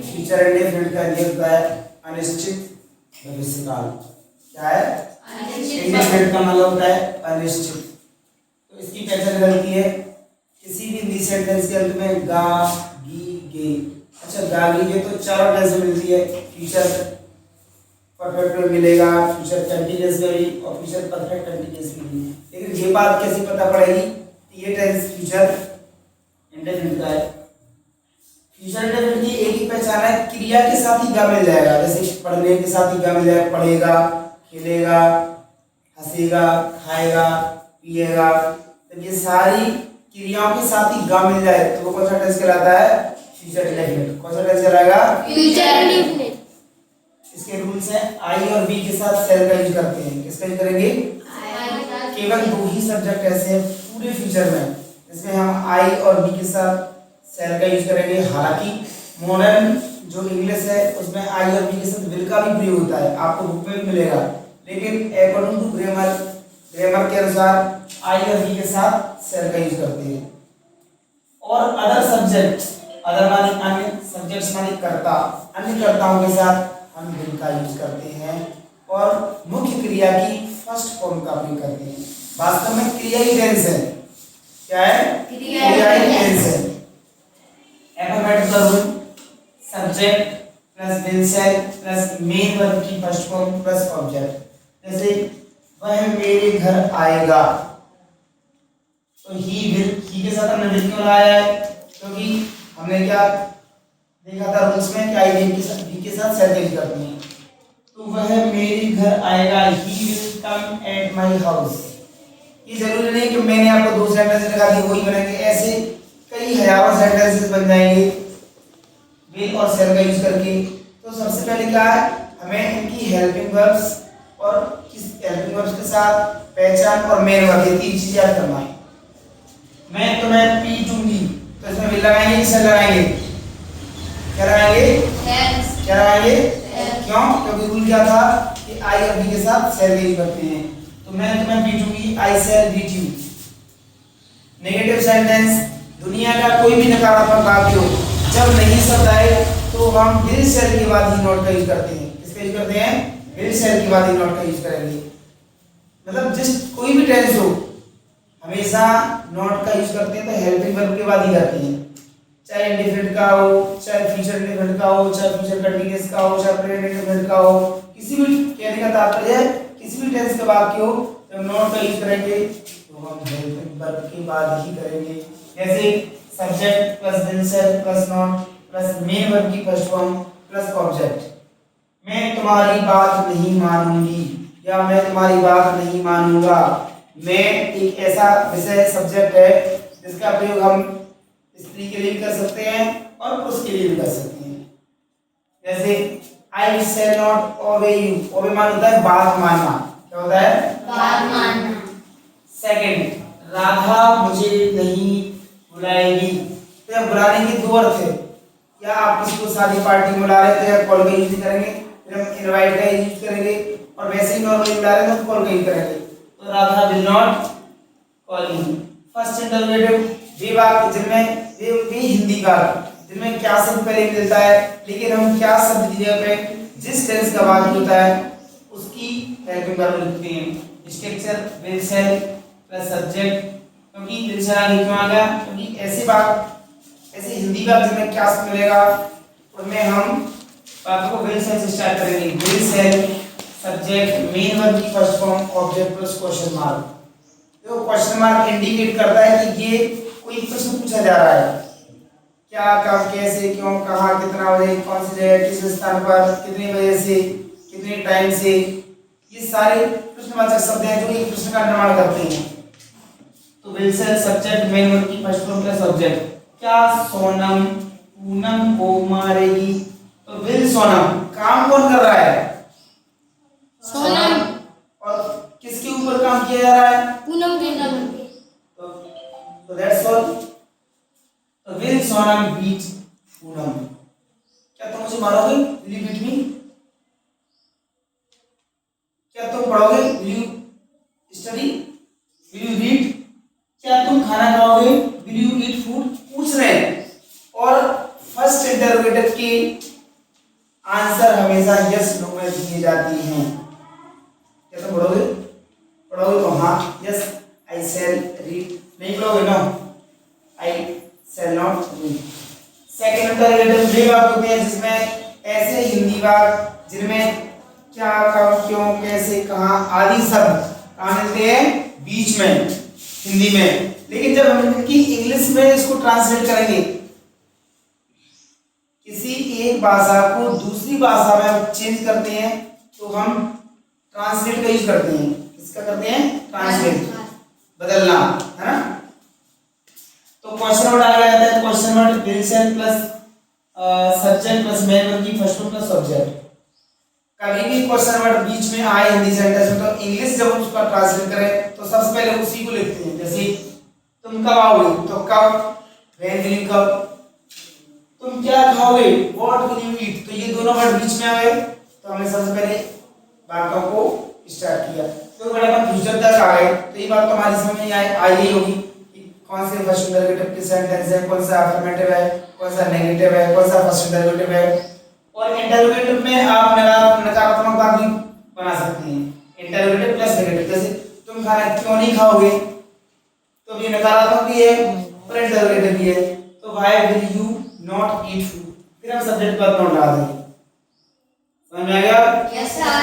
Future indefinite का ये होता है अनिश्चित भविष्यकाल। क्या है? इंडेफिनिट का मतलब होता है अनिश्चित। तो इसकी पहचान गलती है किसी भी हिंदी सेंटेंस के अंत में गा गी गे। अच्छा, गा गी गे तो चारों टेंस मिलती है, फ्यूचर परफेक्ट में मिलेगा, फ्यूचर कंटीन्यूअस में भी और फ्यूचर परफेक्ट कंटीन्यूअस में भी। लेकिन ये बात कैसे पता पड़ेगी कि ये टेंस फ्यूचर इंडेफिनिट का है? फ्यूचर इंडेफिनिट की एक ही पहचान है, क्रिया के साथ ही गा मिल जाएगा। जैसे पढ़ने के साथ ही गा मिल जाएगा, पढ़ेगा, खेलेगा, हंसेगा, खाएगा, पिएगा। तो ये सारी क्रियाओं के साथ ही गा मिल जाए तो वो कौन सा टेंस कहलाता है? Future indefinite. कौन सा टेंस कहलाएगा? Future indefinite. इसके रूल्स हैं, आई और बी के साथ सेल का यूज करते हैं। किसका यूज करेंगे? केवल दो ही सब्जेक्ट ऐसे हैं पूरे फ्यूचर में जिसमें हम आई और बी के साथ सेल का यूज करेंगे। हालांकि मॉडर्न जो इंग्लिश है उसमें आई और बी के साथ विल का भी प्रयोग होता है, आपको बुक में भी मिलेगा। लेकिन अकॉर्डिंग टू ग्रामर के अनुसार आई और बी के साथ सेल का यूज करते हैं। और अदर सब्जेक्ट, अदर माने अन्य, सब्जेक्ट्स माने कर्ता, अन्य कर्ताओं के साथ हम विल का यूज करते हैं और मुख्य क्रिया की फर्स्ट फॉर्म का प्रयोग करते हैं। वास्तव में क्रिया ही टेंस है। क्या है? क्रिया ही टेंस है। Affirmative verb subject plus will shall plus main verb की फर्स्ट फॉर्म प्लस ऑब्जेक्ट। जैसे वह मेरे घर आएगा तो ही विल, ही के साथ हमने विल क्यों लाया है? क्योंकि हमने क्या देखा था रूल्स में कि आई बी के साथ सेल यूज करते हैं। तो वह मेरे घर आएगा, he will come at my house. ये जरूरी नहीं कि मैंने आपको दो सेंटेंस लगा दिए वही बनेंगे, ऐसे कई हजारों सेंटेंसेस बन जाएंगे विल और सेल का यूज करके। तो सबसे पहले क्या है, हमें इनकी हेल्पिंग वर्ब्स और किस हेल्पिंग वर्ब्स के साथ पहचान और मेन वर्ब, ये तीन चीजें याद करना है। मैं तुम्हें पीटूंगी तो इसमें विल लगाएंगे कि सेल लगाएंगे? क्या लगाएंगे? क्या लगाएंगे? क्यों? क्योंकि रूल क्या था कि आई और बी के साथ सेल यूज करते हैं। तो मैं तुम्हें पीटूंगी, आई शैल बीट यू। नेगेटिव सेंटेंस, दुनिया का कोई भी नकारात्मक वाक्य हो, जब नहीं शब्द आए तो हम विल शैल के बाद ही नॉट का यूज करते हैं। किसका यूज करते हैं? विल शैल के बाद ही नॉट का यूज करेंगे। मतलब जिस कोई भी टेंस हो हमेशा नॉट का यूज करते हैं तो हेल्पिंग वर्ब के बाद ही करते हैं। चाहे इंडेफिनिट का हो, चाहे फ्यूचर इंडेफिनिट का हो, चाहे फ्यूचर कंटीन्यूअस का हो, चाहे प्रेजेंट इंडेफिनिट का हो, किसी भी कहने का तात्पर्य है किसी भी टेंस का वाक्य हो जब नॉट का यूज करेंगे तो हम हेल्पिंग वर्ब के बाद ही करेंगे। जैसे subject plus will shall plus not plus main verb की फर्स्ट फॉर्म प्लस ऑब्जेक्ट। मैं तुम्हारी बात नहीं मानूंगी या मैं तुम्हारी बात नहीं मानूंगा। मैं एक ऐसा विषय सब्जेक्ट है जिसका प्रयोग हम स्त्री के लिए भी कर सकते हैं और पुरुष के लिए भी कर सकते हैं। जैसे आई शैल नॉट ओबे यू, ओबे मान होता है बात मानना। क्या होता है? बात मानना। सेकंड, राधा मुझे नहीं बुलाएगी। तो यह बुलाने के दो अर्थ है, या आप किसी को शादी पार्टी में बुला रहे हैं तो यह कॉल का यूज करेंगे, फिर हम इनवाइट का यूज करेंगे, और वैसे ही नॉर्मली बुला रहे हैं तो कॉल का यूज करेंगे। तो Radha will not call you. First interrogative, वे वाक्य जिनमें वे हिंदी वाक्य जिनमें क्या शब्द पहले मिलता है लेकिन हम क्या शब्द की जगह पे जिस टेंस का वाक्य होता है उसकी हेल्पिंग वर्ब लिखते हैं। Structure will shall plus subject, क्योंकि विल सेल आगे क्यों आ गया? क्योंकि ऐसे हिंदी वाक्य जिनमें क्या शब्द मिलेगा उनमें हम वाक्य को विल सेल से स्टार्ट करेंगे। Will shall subject main verb की first form object plus question mark. तो क्वेश्चन मार्क इंडिकेट करता है कि ये कोई प्रश्न पूछा जा रहा है, क्या, कब, कैसे, क्यों, कहाँ, कितना बजे, कौन सी जगह, किस स्थान पर, कितने बजे से, कितने टाइम से। ये सारे प्रश्नवाचक शब्द हैं जो एक प्रश्न का निर्माण करते हैं। तो will shall subject main verb की फर्स्ट फॉर्म प्लस ऑब्जेक्ट। क्या सोनम पूनम को मारेगी? तो विल सोनम, काम कौन कर रहा है? सोनम। और किसके ऊपर काम किया जा रहा है? पूनम के नाम पे। तो दैट्स ऑल। तो विल सोनम बीट पूनम। क्या तुम मुझे मारोगे? Will you beat me? क्या तुम पढ़ोगे? Will you study? Will you read? क्या तुम खाना खाओगे? Will you eat food? पूछ रहे हैं। और फर्स्ट इंटरोगेटिव के आंसर हमेशा यस नो में दिए जाती हैं। कैसे पढ़ोगे? पढ़ोगे तो हाँ यस आई शैल रीड, नहीं पढ़ोगे no I shall not read. Second interrogative वे वाक्य होते हैं जिसमें ऐसे हिंदी वाक्य जिनमें क्या, कब, क्यों, कैसे, कहाँ आदि शब्द कहाँ मिलते हैं? बीच में, हिंदी में। लेकिन जब हम इनकी इंग्लिश में इसको ट्रांसलेट करेंगे, किसी एक भाषा को दूसरी भाषा में हम चेंज करते हैं तो हम ट्रांसलेट का यूज करते हैं। किसका करते हैं? ट्रांसलेट, बदलना, है ना। तो क्वेश्चन वर्ड आ जाता है, question word present plus subject plus main verb की फर्स्ट प्लस सब्जेक्ट। कभी भी क्वेश्चन वर्ड बीच में आए हिंदी सेंटेंस में तो इंग्लिश जब उसका ट्रांसलेट करें तो सबसे पहले उसी को लिखते हैं। जैसे तुम कब आओगे तो कब, व्हेन विल यू कब, तुम क्या खाओगे, व्हाट विल यू ईट, तो ये दोनों वर्ड बीच में आ गए तो हमने सबसे पहले बातों को स्टार्ट किया। तो बड़े अपन फ्यूचर तक आ गए तो ये बात तो हमारी समझ में आई ही होगी कि कौन से फर्स्ट इंटरोगेटिव के सेंटेंस है, कौन सा अफर्मेटिव है, कौन सा नेगेटिव है, कौन सा फर्स्ट इंटरोगेटिव है। और इंटरोगेटिव में आप नकारात्मक बात भी बना सकते हैं। इंटरोगेटिव प्लस नेगेटिव, जैसे तुम खाना क्यों नहीं खाओगे तो ये नकारात्मक भी है और इंटरोगेटिव भी है। तो why will you not eat food, फिर हम सब्जेक्ट पर नोट डाल देंगे। समझ में आ गया? Yes sir.